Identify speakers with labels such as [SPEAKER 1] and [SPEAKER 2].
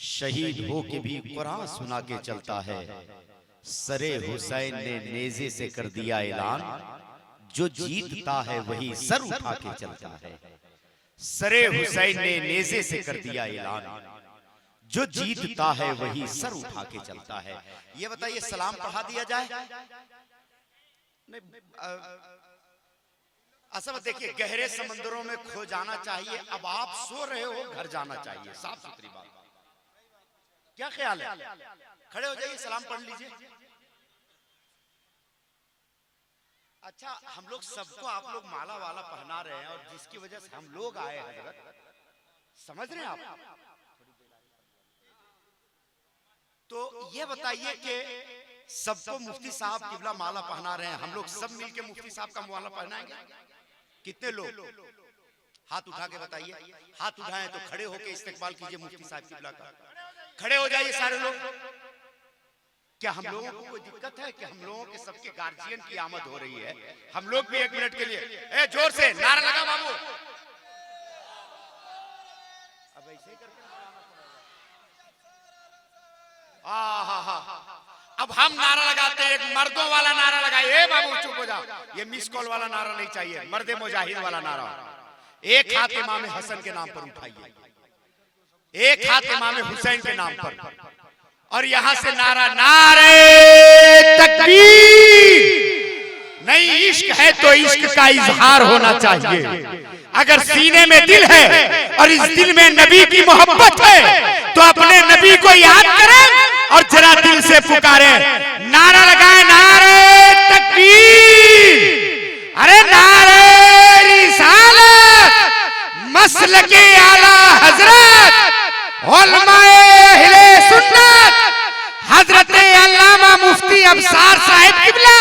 [SPEAKER 1] शहीद हो के भी कुरान सुना के चलता है। सरे हुसैन ने नेज़े से कर दिया ऐलान, जो जीतता है वही सर उठा के चलता है। सरे हुसैन ने नेज़े से कर दिया ऐलान, जो जीतता है वही सर उठा के चलता है। ये बताइए, सलाम पढ़ा दिया जाए? असल देखिए, गहरे समंदरों में खो जाना चाहिए। अब आप सो रहे हो, घर जाना चाहिए, साफ सुथरी बात। क्या ख्याल है? खड़े हो जाइए, सलाम पढ़ लीजिए। अच्छा, हम लोग सबको आप लोग माला वाला पहना रहे हैं, और जिसकी वजह से हम लोग आए हजरत, समझ रहे हैं आप? तो ये बताइए कि सबको मुफ्ती साहब किबला माला पहना रहे हैं, हम लोग सब मिलके मुफ्ती साहब का माला पहनाएंगे? कितने लोग? हाथ उठा के बताइए। हाथ उठाएं तो खड़े होके इस्तेकबाल कीजिए मुफ्ती साहब किबला का। खड़े हो जाइए सारे लोग। क्या हम लोगों को कोई दिक्कत है कि हम लोगों के सबके गार्जियन की आमद हो रही है? हम लोग भी एक मिनट के लिए जोर से नारा लगा बाबू। अब ऐसे ही करके अब हम नारा लगाते हैं, एक मर्दों वाला नारा लगाए। ए बाबू चुप हो जाओ, ये मिस कॉल वाला नारा नहीं चाहिए, मर्दे मुजाहिद वाला नारा। एक हाथ इमाम हसन के नाम पर उठाइए, एक हाथ इमाम हुसैन के नाम पर, और यहां से नारा, नारे तकबीर। नहीं, इश्क है तो इश्क का इजहार होना चाहिए। अगर सीने में दिल है और इस दिल में नबी की मोहब्बत है तो अपने नबी को याद करें और जरा दिल से पुकारें। नारा लगाए, नारे तकबीर, अरे नारे रिसालत, मसलके आला हजरत, उलमाए अहले सुन्नत, हजरत अल्लामा मुफ्ती अब्सार साहिब किबला।